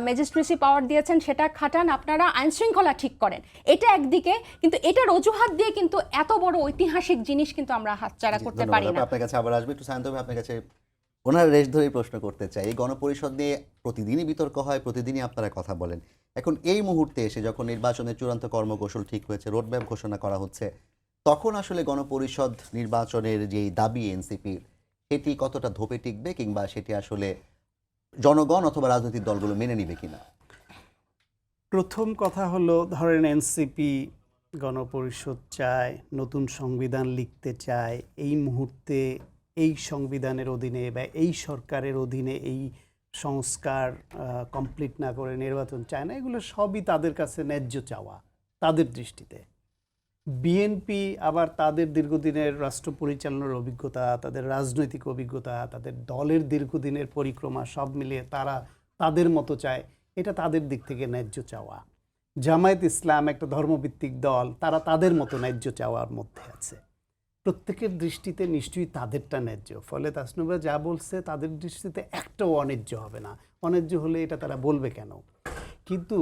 ম্যাজিস্ট্রেসি পাওয়ার দিয়েছেন, সেটা খাটান, আপনারা আইন শৃঙ্খলা ঠিক করেন, এটা একদিকে। কিন্তু এটার অজুহাত দিয়ে কিন্তু এত বড় ঐতিহাসিক জিনিস কিন্তু আমরা হাতছাড়া করতে পারি না। আপনার কাছে আবার আসবে একটু সায়ন্ত ভাই, আপনার কাছে ওনার রেশ ধরেই প্রশ্ন করতে চাই। এই গণপরিষদ নিয়ে প্রতিদিনই বিতর্ক হয়, প্রতিদিনই আপনারা কথা বলেন। এখন এই মুহূর্তে এসে যখন নির্বাচনের চূড়ান্ত কর্মকৌশল ঠিক হয়েছে, রোডম্যাপ ঘোষণা করা হচ্ছে, তখন আসলে গণপরিষদ নির্বাচনের যেই দাবি এনসিপির, সেটি কতটা ধোপে টিকবে, কিংবা সেটি আসলে জনগণ অথবা রাজনৈতিক দলগুলো মেনে নিবে কিনা? প্রথম কথা হলো, ধরেন এনসিপি গণপরিষদ চায়, নতুন সংবিধান লিখতে চায়, এই মুহূর্তে এই সংবিধানের অধীনে বা এই সরকারের অধীনে এই সংস্কার কমপ্লিট না করে নির্বাচন চায় না। এগুলো সবই তাদের কাছে ন্যায্য চাওয়া তাদের দৃষ্টিতে। বিএনপি আবার তাদের দীর্ঘদিনের রাষ্ট্র পরিচালনার অভিজ্ঞতা, তাদের রাজনৈতিক অভিজ্ঞতা, তাদের দলের দীর্ঘদিনের পরিক্রমা সব মিলিয়ে তারা তাদের মতো চায়, এটা তাদের দিক থেকে ন্যায্য চাওয়া। জামায়াত ইসলাম একটা ধর্মভিত্তিক দল, তারা তাদের মতো ন্যায্য চাওয়ার মধ্যে আছে। প্রত্যেকের দৃষ্টিতে নিশ্চয়ই তাদেরটা ন্যায্য। ফলে তাসনুবা যা বলছে তাদের দৃষ্টিতে একটাও অন্যায্য হবে না। অন্যায্য হলে এটা তারা বলবে কেন? কিন্তু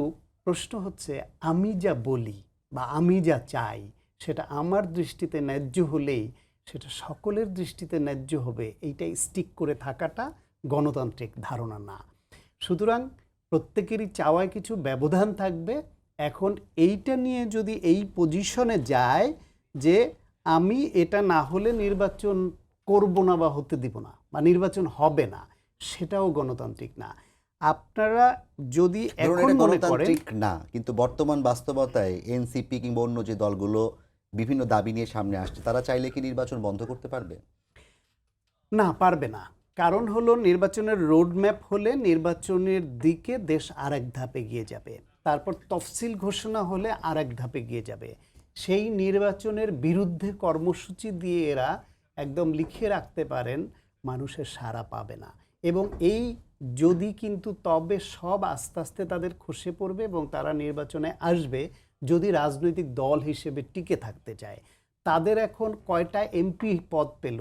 প্রশ্ন হচ্ছে, আমি যা বলি বা আমি যা চাই সেটা আমার দৃষ্টিতে ন্যায্য হলেই সেটা সকলের দৃষ্টিতে ন্যায্য হবে, এইটাই স্টিক করে থাকাটা গণতান্ত্রিক ধারণা না। সুতরাং প্রত্যেকেরই চাওয়ায় কিছু ব্যবধান থাকবে। এখন এইটা নিয়ে যদি এই পজিশনে যায় যে আমি এটা না হলে নির্বাচন করব না বা হতে দিব না বা নির্বাচন হবে না, সেটাও গণতান্ত্রিক না। আপনারা যদি এখন মনে করেন না, কিন্তু বর্তমান বাস্তবতায় এনসিপি কিংবা অন্য যে দলগুলো বিভিন্ন দাবি নিয়ে সামনে আসছে, তারা চাইলে কি নির্বাচন বন্ধ করতে পারবে? না, পারবে না। কারণ হলো, নির্বাচনের রোডম্যাপ হলে নির্বাচনের দিকে দেশ আরেক ধাপে গিয়ে যাবে, তারপর তফসিল ঘোষণা হলে আরেক ধাপে গিয়ে যাবে। সেই নির্বাচনের বিরুদ্ধে কর্মসূচি দিয়ে এরা একদম লিখে রাখতে পারেন মানুষের সাড়া পাবে না। এবং এই যদি কিন্তু তবে সব আস্তে আস্তে তাদের খসে পড়বে এবং তারা নির্বাচনে আসবে যদি রাজনৈতিক দল হিসেবে টিকে থাকতে চায়। তাদের এখন কয়টা এমপি পদ পেল,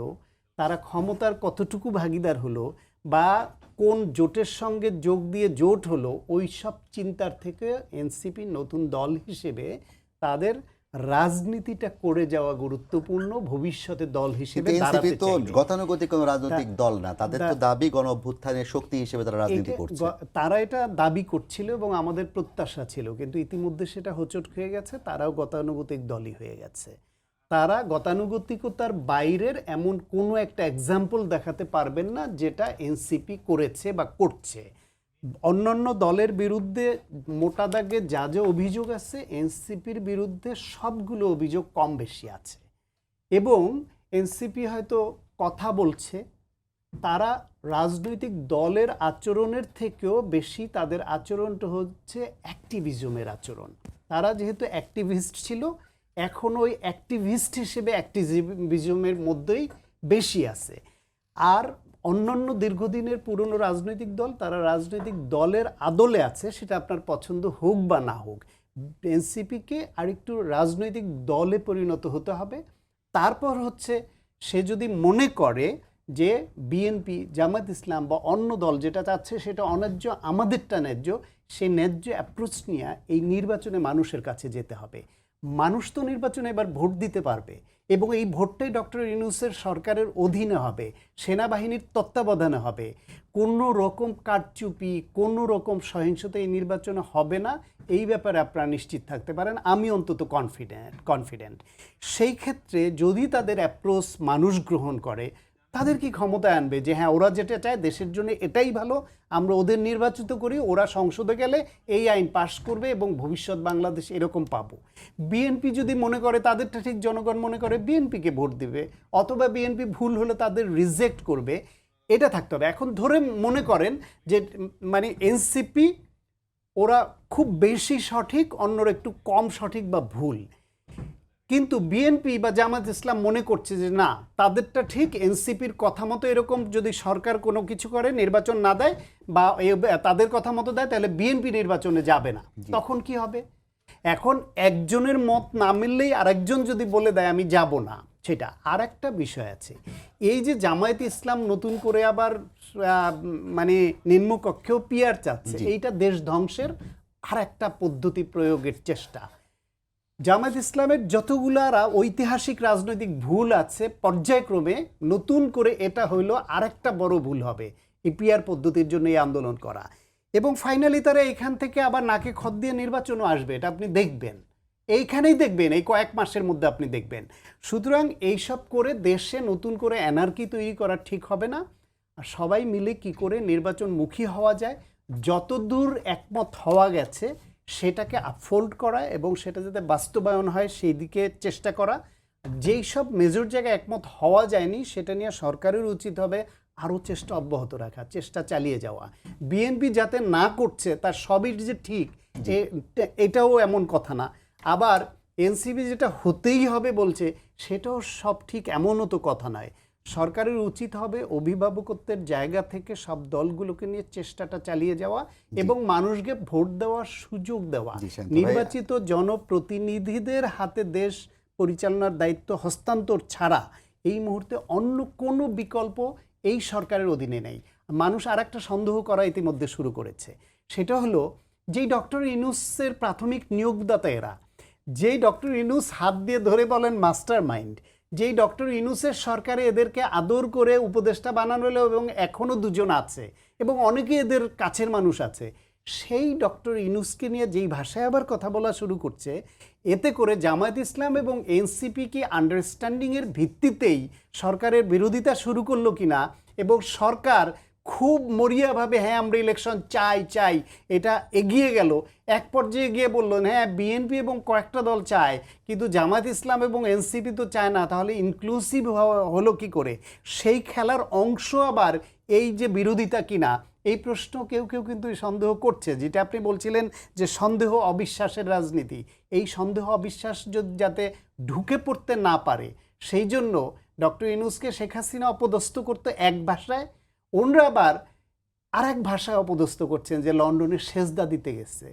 তারা ক্ষমতার কতটুকু ভাগিদার হলো, বা কোন জোটের সঙ্গে যোগ দিয়ে জোট হলো, ওই সব চিন্তার থেকে এনসিপি নতুন দল হিসেবে তাদের রাজনীতিটা করে যাওয়া গুরুত্বপূর্ণ, ভবিষ্যতে দল হিসেবে এনসিপি তো গতানুগতিক কোনো রাজনৈতিক দল না, তাদের তো দাবি গণ অভ্যুত্থানের শক্তি হিসেবে তারা রাজনীতি করছে। তারা এটা দাবি করছিল এবং আমাদের প্রত্যাশা ছিল, কিন্তু ইতিমধ্যে সেটা হোঁচট হয়ে গেছে। তারাও গতানুগতিক দলই হয়ে গেছে। তারা গতানুগতিকতার বাইরের এমন কোনো একটা এক্সাম্পল দেখাতে পারবেন না যেটা এনসিপি করেছে বা করছে। অন্যান্য দলের বিরুদ্ধে মোটা দাগে যা যা অভিযোগ আছে, এনসিপির বিরুদ্ধে সবগুলো অভিযোগ কম বেশি আছে। এবং এনসিপি হয়তো কথা বলছে, তারা রাজনৈতিক দলের আচরণের থেকেও বেশি তাদের আচরণটা হচ্ছে অ্যাক্টিভিজমের আচরণ। তারা যেহেতু অ্যাক্টিভিস্ট ছিল, এখন ওই অ্যাক্টিভিস্ট হিসেবে অ্যাক্টিভিজমের মধ্যেই বেশি আছে। আর অন্যান্য দীর্ঘদিনের পুরনো রাজনৈতিক দল, তারা রাজনৈতিক দলের আদলে আছে, সেটা আপনার পছন্দ হোক বা না হোক। এনসিপিকে আরেকটু রাজনৈতিক দলে পরিণত হতে হবে। তারপর হচ্ছে, সে যদি মনে করে যে বিএনপি, জামায়াত ইসলাম বা অন্য দল যেটা চাচ্ছে সেটা অন্যায্য, আমাদেরটা ন্যায্য, সেই ন্যায্য অ্যাপ্রোচ নিয়ে এই নির্বাচনে মানুষের কাছে যেতে হবে। মানুষ তো নির্বাচনে এবার ভোট দিতে পারবে এবং এই ভোটটাই ডক্টর ইউনূসের সরকারের অধীনে হবে, সেনাবাহিনীর তত্ত্বাবধানে হবে। কোনো রকম কারচুপি, কোনো রকম সহিংসতা এই নির্বাচনে হবে না, এই ব্যাপারে আপনারা নিশ্চিত থাকতে পারেন। আমি অন্তত কনফিডেন্ট। সেই ক্ষেত্রে যদি তাদের অ্যাপ্রোচ মানুষ গ্রহণ করে, তাদের কি ক্ষমতায় আনবে যে হ্যাঁ ওরা যেটা চায় দেশের জন্য এটাই ভালো, আমরা ওদের নির্বাচিত করি, ওরা সংসদে গেলে এই আইন পাশ করবে এবং ভবিষ্যৎ বাংলাদেশ এরকম পাবো। বিএনপি যদি মনে করে তাদেরটা ঠিক, জনগণ মনে করে বিএনপিকে ভোট দিবে, অথবা বিএনপি ভুল হলে তাদের রিজেক্ট করবে, এটা থাকতে হবে। এখন ধরে মনে করেন যে মানে এনসিপি ওরা খুব বেশি সঠিক, অন্যরা একটু কম সঠিক বা ভুল, কিন্তু বিএনপি বা জামাত ইসলাম মনে করছে যে না তাদেরটা ঠিক, এনসিপির কথা মতো এরকম যদি সরকার কোনো কিছু করে, নির্বাচন না দেয় বা তাদের কথা মতো দেয়, তাহলে বিএনপি নির্বাচনে যাবে না। তখন কি হবে? এখন একজনের মত না মিললেই আরেকজন যদি বলে দেয় আমি যাব না, সেটা আর একটা বিষয় আছে। এই যে জামায়াত ইসলাম নতুন করে আবার মানে নিম্নকক্ষেও পিয়ার চাচ্ছে, এইটা দেশ ধ্বংসের আর একটা পদ্ধতি প্রয়োগের চেষ্টা। জামায়াত ইসলামের যতগুলা ঐতিহাসিক রাজনৈতিক ভুল আছে, পর্যায়ক্রমে নতুন করে এটা হইল আরেকটা বড় ভুল হবে, এই পিয়ার পদ্ধতির জন্য এই আন্দোলন করা। এবং ফাইনালি তারা এখান থেকে আবার নাকে খত দিয়ে নির্বাচনও আসবে, এটা আপনি দেখবেন, এইখানেই দেখবেন, এই কয়েক মাসের মধ্যে আপনি দেখবেন। সুতরাং এইসব করে দেশে নতুন করে অ্যানার্কি তৈরি করা ঠিক হবে না। আর সবাই মিলে কি করে নির্বাচনমুখী হওয়া যায়, যতদূর একমত হওয়া গেছে সেটাকে আপফোল্ড করা এবং সেটা যাতে বাস্তবায়ন হয় সেই দিকে চেষ্টা করা। যেই সব মেজর জায়গায় একমত হওয়া যায়নি সেটা নিয়ে সরকারের উচিত হবে আরও চেষ্টা অব্যাহত রাখা, চেষ্টা চালিয়ে যাওয়া। বিএনপি যাতে না করছে তার সবই যে ঠিক এটাও এমন কথা না, আবার এনসিপি যেটা হতেই হবে বলছে সেটাও সব ঠিক এমনও তো কথা নয়। সরকারের উচিত হবে অভিভাবকত্বের জায়গা থেকে সব দলগুলোকে নিয়ে চেষ্টাটা চালিয়ে যাওয়া এবং মানুষকে ভোট দেওয়ার সুযোগ দেওয়া। নির্বাচিত জনপ্রতিনিধিদের হাতে দেশ পরিচালনার দায়িত্ব হস্তান্তর ছাড়া এই মুহূর্তে অন্য কোনো বিকল্প এই সরকারের অধীনে নেই। মানুষ আর একটা সন্দেহ করা ইতিমধ্যে শুরু করেছে, সেটা হলো যেই ডক্টর ইউনূসের প্রাথমিক নিয়োগদাতা এরা, যেই ডক্টর ইউনূস হাত দিয়ে ধরে বলেন মাস্টার মাইন্ড, যেই ডক্টর ইউনূসের সরকারে এদেরকে আদর করে উপদেষ্টা বানানো হলো এবং এখনও দুজন আছে এবং অনেকে এদের কাছের মানুষ আছে, সেই ডক্টর ইউনূসকে নিয়ে যেই ভাষায় আবার কথা বলা শুরু করছে, এতে করে জামায়াত ইসলাম এবং এনসিপি কি আন্ডারস্ট্যান্ডিংয়ের ভিত্তিতেই সরকারের বিরোধিতা শুরু করলো কিনা, এবং সরকার খুব মরিয়াভাবে হ্যাঁ আমরা ইলেকশন চাই এটা এগিয়ে গেল, এক পর্যায়ে গিয়ে বললেন হ্যাঁ বিএনপি এবং কয়েকটা দল চায় কিন্তু জামায়াত ইসলাম এবং এনসিপি তো চায় না, তাহলে ইনক্লুসিভ হলো কি করে? সেই খেলার অংশ আবার এই যে বিরোধিতা কিনা, এই প্রশ্ন কেউ কেউ কিন্তু সন্দেহ করছে। যেটা আপনি বলছিলেন যে সন্দেহ অবিশ্বাসের রাজনীতি, এই সন্দেহ অবিশ্বাস যাতে ঢুকে পড়তে না পারে সেই জন্য ডক্টর ইউনূসকে শেখ হাসিনা অপদস্থ করতে এক ভাষায়, ওনরা আবার আর এক ভাষায় অপদস্থ করছেন যে লন্ডনের সেজদা দিতে গেছে।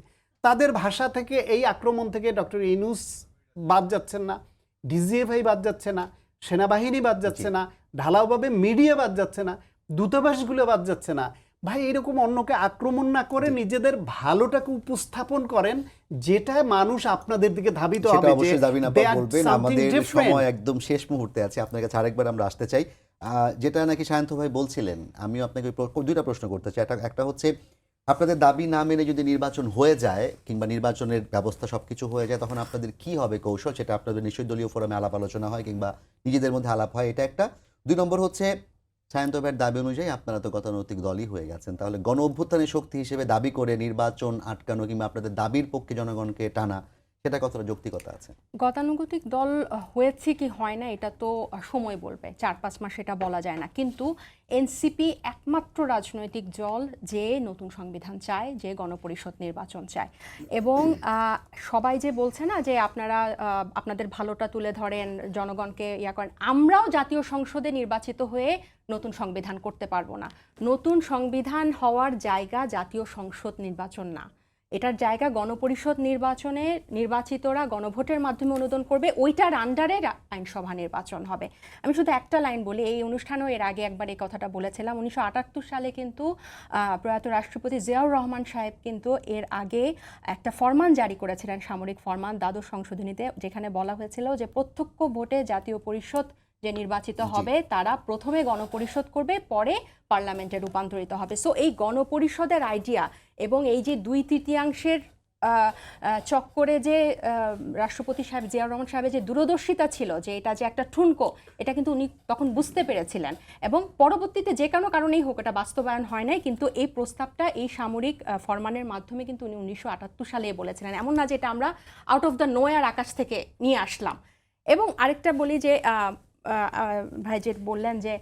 তাদের ভাষা থেকে এই আক্রমণ থেকে ডক্টর ইউনূস বাদ যাচ্ছেন না, ডিজিএফআই বাদ যাচ্ছে না, সেনাবাহিনী বাদ যাচ্ছে না, ঢালাওভাবে মিডিয়া বাদ যাচ্ছে না, দূতাবাসগুলো বাদ যাচ্ছে না। ভাই এরকম অন্যকে আক্রমণ না করে নিজেদের ভালোটাকে উপস্থাপন করেন, যেটা মানুষ আপনাদের দিকে ধাবিত হবে। অবশ্যই দাবি না বলবেন, আমাদের সময় একদম শেষ মুহূর্তে আছে, আপনার কাছে আরেকবার আমরা আসতে চাই। যেটা নাকি সায়ন্ত ভাই বলছিলেন, আমিও আপনাকে দুইটা প্রশ্ন করতে চাই। একটা হচ্ছে আপনাদের দাবি না মেনে যদি নির্বাচন হয়ে যায় কিংবা নির্বাচনের ব্যবস্থা সবকিছু হয়ে যায় তখন আপনাদের কি হবে কৌশল, সেটা আপনাদের নিশ্চয়ই দলীয় ফোরামে আলাপ আলোচনা হয় কিংবা নিজেদের মধ্যে আলাপ হয়, এটা একটা। দুই নম্বর হচ্ছে সায়ন্ত ভাইয়ের দাবি অনুযায়ী আপনারা তো গতানুগতিক দলই হয়ে গেছেন, তাহলে গণ অভ্যুত্থানের শক্তি হিসেবে দাবি করে নির্বাচন আটকানো কিংবা আপনাদের দাবির পক্ষে জনগণকে টানা, সেটা কতটা যৌক্তিকতা আছে? গতানুগতিক দল হয়েছে কি হয় না এটা তো সময় বলবে, 4-5 মাস এটা বলা যায় না। কিন্তু এনসিপি একমাত্র রাজনৈতিক দল যে নতুন সংবিধান চায়, যে গণপরিষদ নির্বাচন চায়। এবং সবাই যে বলছে না যে আপনারা আপনাদের ভালোটা তুলে ধরেন, জনগণকে ইয়া করেন, আমরাও জাতীয় সংসদে নির্বাচিত হয়ে নতুন সংবিধান করতে পারবো না। নতুন সংবিধান হওয়ার জায়গা জাতীয় সংসদ নির্বাচন না, এটার জায়গা গণপরিষদ নির্বাচনে নির্বাচিতরা গণভোটের মাধ্যমে অনুমোদন করবে, ওইটার আন্ডারে আইনসভা নির্বাচন হবে। আমি শুধু একটা লাইন বলি, এই অনুষ্ঠানেও এর আগে একবার এই কথাটা বলেছিলাম। 1978 সালে কিন্তু প্রয়াত রাষ্ট্রপতি জিয়াউর রহমান সাহেব কিন্তু এর আগে একটা ফরমান জারি করেছিলেন, সামরিক ফরমান দ্বাদশ সংশোধনীতে, যেখানে বলা হয়েছিল যে প্রত্যক্ষ ভোটে জাতীয় পরিষদ যে নির্বাচিত হবে তারা প্রথমে গণপরিষদ করবে, পরে পার্লামেন্টে রূপান্তরিত হবে। সো এই গণপরিষদের আইডিয়া এবং এই যে 2/3 চক্করে যে রাষ্ট্রপতি সাহেব জিয়াউর রহমান সাহেবের যে দূরদর্শিতা ছিল যে এটা যে একটা ঠুনকো, এটা কিন্তু উনি তখন বুঝতে পেরেছিলেন এবং পরবর্তীতে যে কোনো কারণেই হোক এটা বাস্তবায়ন হয় নাই, কিন্তু এই প্রস্তাবটা এই সামরিক ফরমানের মাধ্যমে কিন্তু উনি 1978 সালে বলেছিলেন। এমন না যে এটা আমরা আউট অফ দ্য নোয়ার আকাশ থেকে নিয়ে আসলাম। এবং আরেকটা বলি যে ভাই যে বললেন যে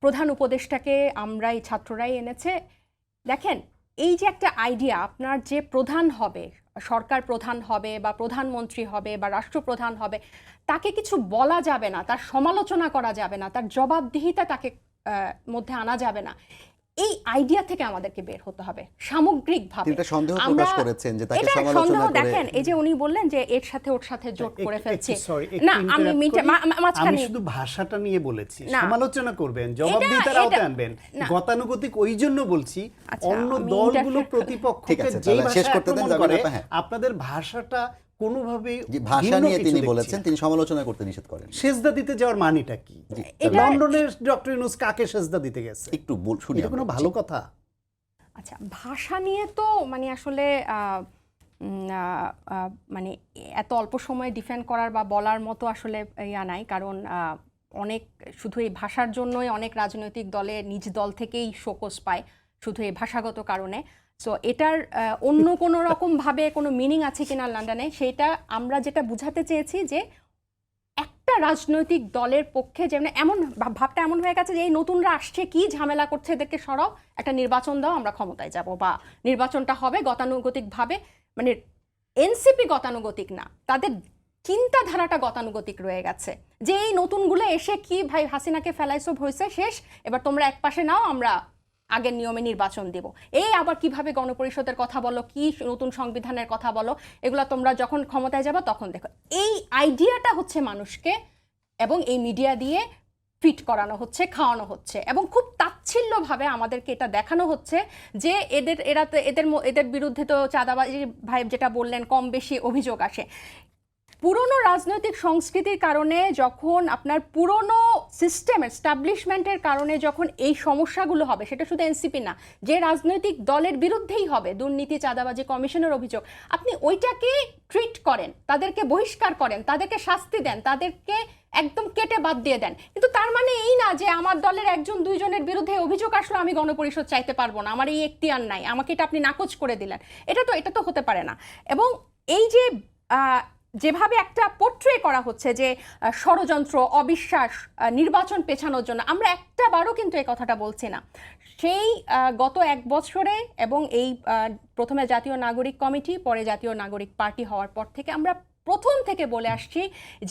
প্রধান উপদেষ্টাকে আমরা এই ছাত্ররাই এনেছে। দেখেন, এই যে একটা আইডিয়া, আপনার যে প্রধান হবে, সরকার প্রধান হবে বা প্রধানমন্ত্রী হবে বা রাষ্ট্রপ্রধান হবে, তাকে কিছু বলা যাবে না, তার সমালোচনা করা যাবে না, তার জবাবদিহিতা তাকে মধ্যে আনা যাবে না। এই আইডিয়া থেকে আমাদেরকে বের হতে হবে সামগ্রিকভাবে। তিনি একটা সন্দেহ প্রকাশ করেছেন যে তাকে সমালোচনা সন্দেহ করে। দেখেন, এই যে উনি বললেন যে এর সাথে ওর সাথে জোট করে ফেলছে। না, আমি শুধু ভাষাটা নিয়ে বলেছি, সমালোচনা করবেন, জবাবদিহিতার আওতায় আনবেন। গতানুগতিক ওই জন্য বলছি, অন্য দলগুলো প্রতিপক্ষকে যে ভাষা আক্রমণ করে, আপনাদের ভাষাটা কোনোভাবে ভাষা নিয়ে তিনি বলেছেন, তিনি সমালোচনা করতে নিষেধ করেন। সেজদা দিতে যাওয়ার মানেটা কি? লন্ডনের ডক্টর ইউনূস কাকে সেজদা দিতে গেছে? একটু শুনি, এটা কোনো ভালো কথা? আচ্ছা, ভাষা নিয়ে তো মানে আসলে মানে এত অল্প সময়ে ডিফেন্ড করার বা বলার মতো আসলে ইয়া নাই, কারণ অনেক শুধু এই ভাষার জন্যই অনেক রাজনৈতিক দলে নিজ দল থেকেই শোকজ পায় শুধু এই ভাষাগত কারণে। সো এটার অন্য কোনো রকমভাবে কোনো মিনিং আছে কিনা লন্ডনে, সেটা আমরা যেটা বুঝাতে চেয়েছি যে একটা রাজনৈতিক দলের পক্ষে যেমন এমন ভাবটা এমন হয়ে গেছে যে এই নতুনরা আসছে, কি ঝামেলা করছে, এদেরকে সরাও, একটা নির্বাচন দাও, আমরা ক্ষমতায় যাব, বা নির্বাচনটা হবে গতানুগতিকভাবে। মানে এনসিপি গতানুগতিক না, তাদের চিন্তাধারাটা গতানুগতিক রয়ে গেছে যে এই নতুনগুলো এসে কি ভাই হাসিনাকে ফেলাইসব হয়েছে, শেষ, এবার তোমরা এক পাশে নাও, আমরা আগের নিয়মে নির্বাচন দেব। এই আবার কিভাবে গণপরিষদের কথা বলো, কি নতুন সংবিধানের কথা বলো, এগুলো তোমরা যখন ক্ষমতায় যাবে তখন দেখো। এই আইডিয়াটা হচ্ছে মানুষকে এবং এই মিডিয়া দিয়ে ফিট করানো হচ্ছে, খাওয়ানো হচ্ছে এবং খুব তাচ্ছিল্যভাবে আমাদেরকে এটা দেখানো হচ্ছে যে এদের বিরুদ্ধে তো চাঁদাবাজি ভাই যেটা বললেন কম বেশি অভিযোগ আসে। পুরনো রাজনৈতিক সংস্কৃতির কারণে যখন আপনার পুরনো সিস্টেম এস্টাবলিশমেন্টের কারণে যখন এই সমস্যাগুলো হবে, সেটা শুধু এনসিপি না, যে রাজনৈতিক দলের বিরুদ্ধেই হবে, দুর্নীতি চাঁদাবাজি কমিশনের অভিযোগ, আপনি ওইটাকে ট্রিট করেন, তাদেরকে বহিষ্কার করেন, তাদেরকে শাস্তি দেন, তাদেরকে একদম কেটে বাদ দিয়ে দেন, কিন্তু তার মানে এই না যে আমার দলের একজন দুইজনের বিরুদ্ধে অভিযোগ আসলো আমি গণপরিষদ চাইতে পারবো না, আমার এই এখতিয়ার নাই, আমাকে এটা আপনি নাকচ করে দিলেন, এটা তো হতে পারে না। এবং এই যে যেভাবে একটা পোর্ট্রে করা হচ্ছে যে ষড়যন্ত্র, অবিশ্বাস, নির্বাচন পেছানোর জন্য, আমরা একটা বারও কিন্তু এই কথাটা বলছি না। সেই গত 1 বছরে এবং এই প্রথমে জাতীয় নাগরিক কমিটি, পরে জাতীয় নাগরিক পার্টি হওয়ার পর থেকে আমরা প্রথম থেকে বলে আসছি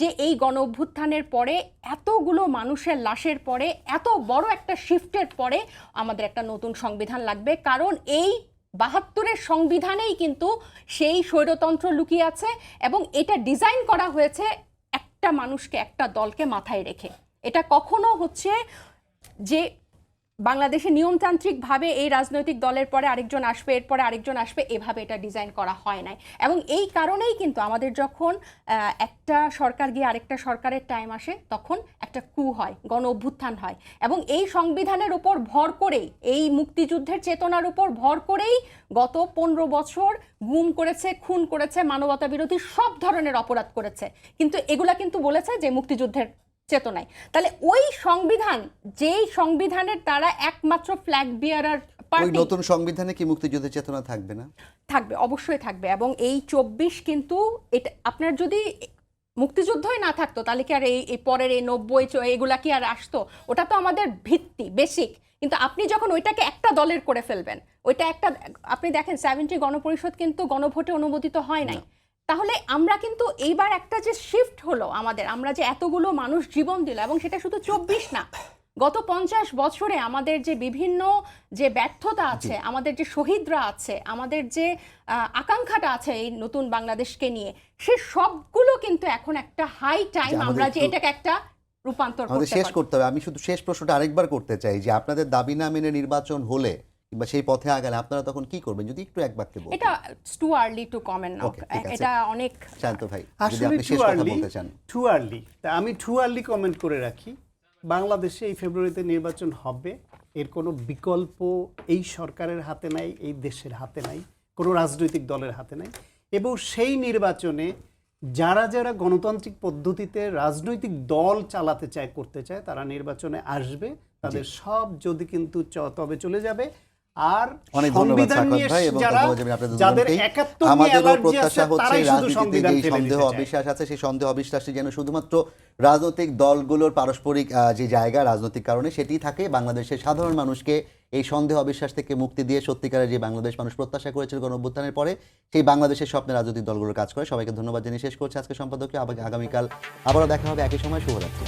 যে এই গণ অভ্যুত্থানের পরে, এতগুলো মানুষের লাশের পরে, এত বড় একটা শিফটের পরে আমাদের একটা নতুন সংবিধান লাগবে, কারণ এই 72-এর সংবিধানেই কিন্তু সেই স্বৈরতন্ত্র লুকিয়ে আছে এবং এটা ডিজাইন করা হয়েছে একটা মানুষকে, একটা দলকে মাথায় রেখে। এটা কখনো হচ্ছে যে বাংলাদেশে নিয়মতান্ত্রিকভাবে এই রাজনৈতিক দলের পরে আরেকজন আসবে, এরপরে আরেকজন আসবে, এভাবে এটা ডিজাইন করা হয় নাই। এবং এই কারণেই কিন্তু আমাদের যখন একটা সরকার গিয়ে আরেকটা সরকারের টাইম আসে, তখন একটা কু হয়, গণ অভ্যুত্থান হয় এবং এই সংবিধানের উপর ভর করেই, এই মুক্তিযুদ্ধের চেতনার উপর ভর করেই গত 15 বছর গুম করেছে, খুন করেছে, মানবতা বিরোধী সব ধরনের অপরাধ করেছে, কিন্তু এগুলা কিন্তু বলেছে যে মুক্তিযুদ্ধের চেতনায়। তাহলে ওই সংবিধান, যেই সংবিধানের দ্বারা একমাত্র ফ্ল্যাগ বিয়ারার পার্টি, ওই নতুন সংবিধানে কি মুক্তিযুদ্ধের চেতনা থাকবে না? থাকবে, অবশ্যই থাকবে। এবং এই 24 কিন্তু এটা আপনার যদি মুক্তিযুদ্ধই না থাকতো তাহলে কি আর এই পরের এই 90 এগুলা কি আর আসতো? ওটা তো আমাদের ভিত্তি, বেসিক। কিন্তু আপনি যখন ওইটাকে একটা দলের করে ফেলবেন, ওইটা একটা, আপনি দেখেন 70 গণপরিষদ কিন্তু গণভোটে অনুমোদিত হয় নাই। তাহলে আমরা কিন্তু এইবার একটা যে শিফট হলো আমাদের, আমরা যে এতগুলো মানুষ জীবন দিল, এবং সেটা শুধু 24 না, গত 50 বছরে আমাদের যে বিভিন্ন যে ব্যর্থতা আছে, আমাদের যে শহীদরা আছে, আমাদের যে আকাঙ্ক্ষাটা আছে এই নতুন বাংলাদেশকে নিয়ে, সে সবগুলো কিন্তু এখন একটা হাই টাইম আমরা যে এটাকে একটা রূপান্তর আমাদের করতে শেষ পারি। করতে হবে। আমি শুধু শেষ প্রশ্নটা আরেকবার করতে চাই যে আপনাদের দাবি না মেনে নির্বাচন হলে কিংবা সেই পথে আগালে আপনারা তখন কি করবেন, যদি একটু এক বাক্যে বলতেন। এটা টু আর্লি টু কমেন্ট নাও, Okay, ঠিক আছে। এটা অনেক শান্ত ভাই যদি আসলে আপনি শেষ কথা বলতে চান। টু আর্লি, তা আমি টু আর্লি কমেন্ট করে রাখি। বাংলাদেশে এই ফেব্রুয়ারিতে নির্বাচন হবে, এর কোনো বিকল্প এই সরকারের হাতে নাই, এই দেশের হাতে নাই, কোনো রাজনৈতিক দলের হাতে নাই। এবং সেই নির্বাচনে যারা যারা গণতান্ত্রিক পদ্ধতিতে রাজনৈতিক দল চালাতে চায়, করতে চায়, তারা নির্বাচনে আসবে, তাদের সব যদি কিন্তু তবে চলে যাবে। আর অনেক ধন্যবাদ সংবিধান সাকত নিয়ে ভাই এবং যারা ধন্যবাদ জানাই আপনাদের যাদের দুজনকেই। একাত্তর নিয়ে আমাদেরও অ্যালার্জি আছে, প্রত্যাশা হচ্ছে তারাই শুধু রাজনীতিতে সংবিধান যে ফেলে সন্দেহ দিতে চায়। অবিশ্বাস আছে সেই সন্দেহ অবিশ্বাসী যেন শুধুমাত্র রাজনৈতিক দলগুলোর পারস্পরিক যে জায়গা রাজনৈতিক কারণে সেটি থাকে, বাংলাদেশের সাধারণ মানুষকে এই সন্দেহ অবিশ্বাস থেকে মুক্তি দিয়ে সত্যিকারের যে বাংলাদেশ মানুষ প্রত্যাশা করেছিল গণঅভ্যুত্থানের পরে, সেই বাংলাদেশের স্বপ্নে রাজনৈতিক দলগুলোর কাজ করে। সবাইকে ধন্যবাদ জানিয়ে শেষ করছে আজকে সম্পাদকীয়। আগামীকাল আবারও দেখা হবে একই সময়। শুভরাত্রি।